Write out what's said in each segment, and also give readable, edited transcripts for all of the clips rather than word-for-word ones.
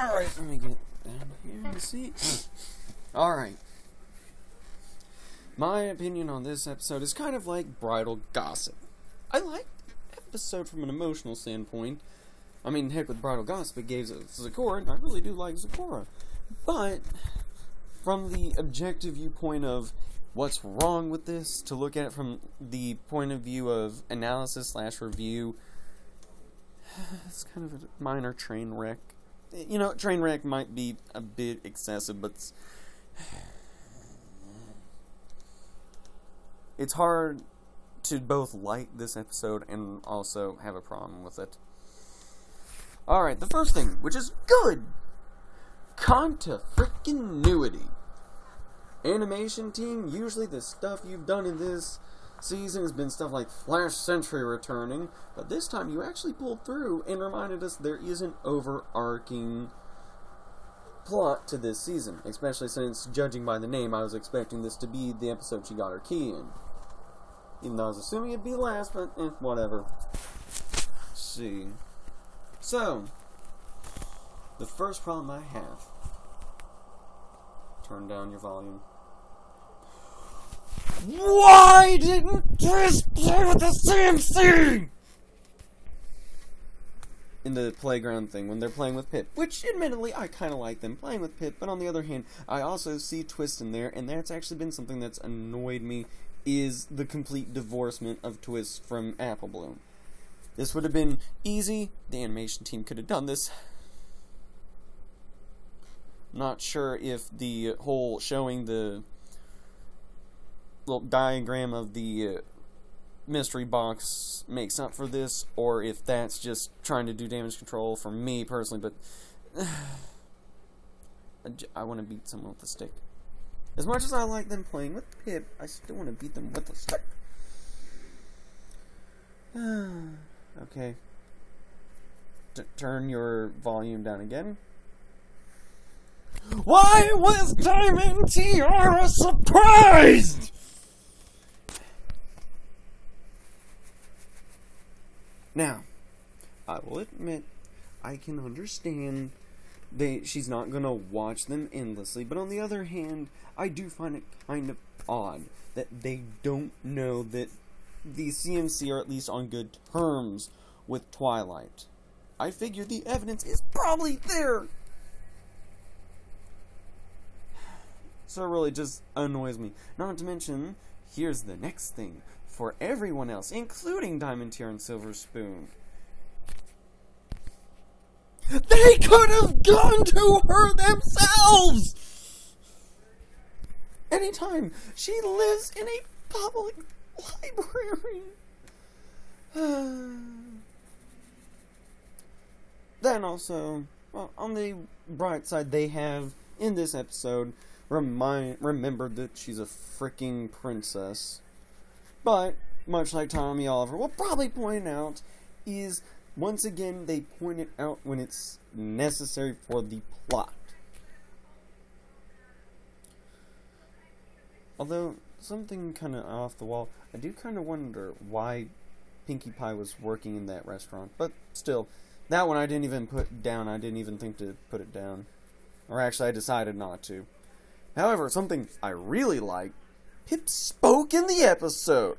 Alright, let me get down here and see. Alright. My opinion on this episode is kind of like bridal gossip. I like the episode from an emotional standpoint. I mean, heck, with bridal gossip, it gave Zecora, and I really do like Zecora. But from the objective viewpoint of what's wrong with this, to look at it from the point of view of analysis/review, it's kind of a minor train wreck. You know, train wreck might be a bit excessive, but it's hard to both like this episode and also have a problem with it. Alright, the first thing, which is good, Conta-freaking-nuity. Animation team, usually the stuff you've done in this season has been stuff like Flash Sentry returning, but this time you actually pulled through and reminded us there is an overarching plot to this season, especially since, judging by the name, I was expecting this to be the episode she got her key in. Even though I was assuming it'd be last, but whatever. Let's see. So, the first problem I have. Turn down your volume. Why didn't Trish play with the CMC? In the playground thing, when they're playing with Pip. Which, admittedly, I kind of like them playing with Pip, but on the other hand, I also see Twist in there, and that's actually been something that's annoyed me, is the complete divorcement of Twist from Apple Bloom. This would have been easy. The animation team could have done this. Not sure if the whole showing the little diagram of the mystery box makes up for this, or if that's just trying to do damage control for me personally, but I want to beat someone with a stick. As much as I like them playing with Pip, I still want to beat them with a stick. Okay. Turn your volume down again. Why was Diamond Tiara surprised? Now, I will admit, I can understand she's not going to watch them endlessly, but on the other hand, I do find it kind of odd that they don't know that the CMC are at least on good terms with Twilight. I figure the evidence is probably there. So it really just annoys me. Not to mention, here's the next thing. For everyone else, including Diamond Tiara and Silver Spoon, they could have gone to her themselves! Anytime she lives in a public library. Then also, well, on the bright side, they have, in this episode, remembered that she's a freaking princess. But, much like Tommy Oliver will probably point out, is, once again, they point it out when it's necessary for the plot. Although, something kind of off the wall, I do kind of wonder why Pinkie Pie was working in that restaurant. But, still, that one I didn't even put down. I didn't even think to put it down. Or actually, I decided not to. However, something I really like, Pip spoke in the episode.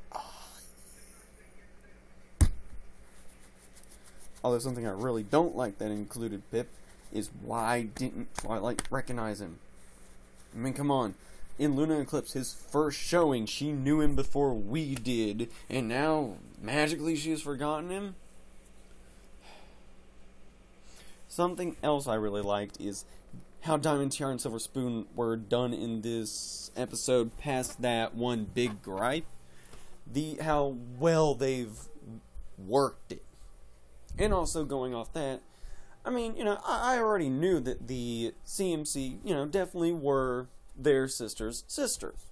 Although something I really don't like that included Pip is why didn't Twilight recognize him? I mean, come on. In Lunar Eclipse, his first showing, she knew him before we did, and now, magically, she has forgotten him? Something else I really liked is how Diamond Tiara and Silver Spoon were done in this episode, past that one big gripe. How well they've worked it. And also, going off that, I mean, you know, I already knew that the CMC, you know, definitely were their sister's sisters.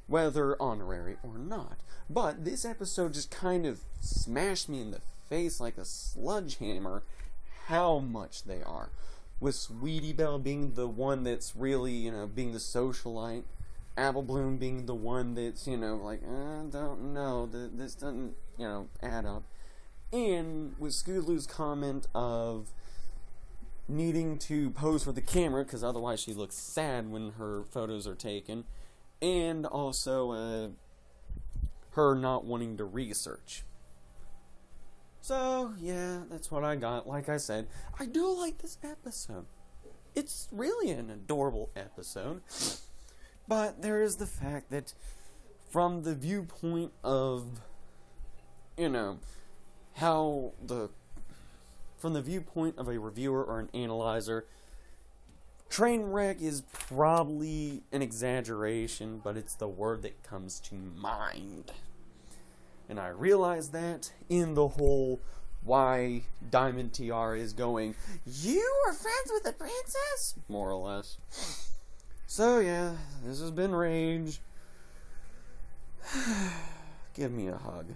Whether honorary or not. But this episode just kind of smashed me in the face like a sledgehammer how much they are. With Sweetie Belle being the one that's really, you know, being the socialite. Apple Bloom being the one that's, you know, like, I don't know, this doesn't, you know, add up. And with Scootaloo's comment of needing to pose for the camera because otherwise she looks sad when her photos are taken, and also her not wanting to research. So yeah, that's what I got. Like I said, I do like this episode. It's really an adorable episode, but there is the fact that from the viewpoint of, from the viewpoint of a reviewer or an analyzer, Trainwreck is probably an exaggeration, but it's the word that comes to mind. And I realize that in the whole why Diamond Tiara is going, "You are friends with the princess?" more or less. So yeah, this has been Rage. Give me a hug.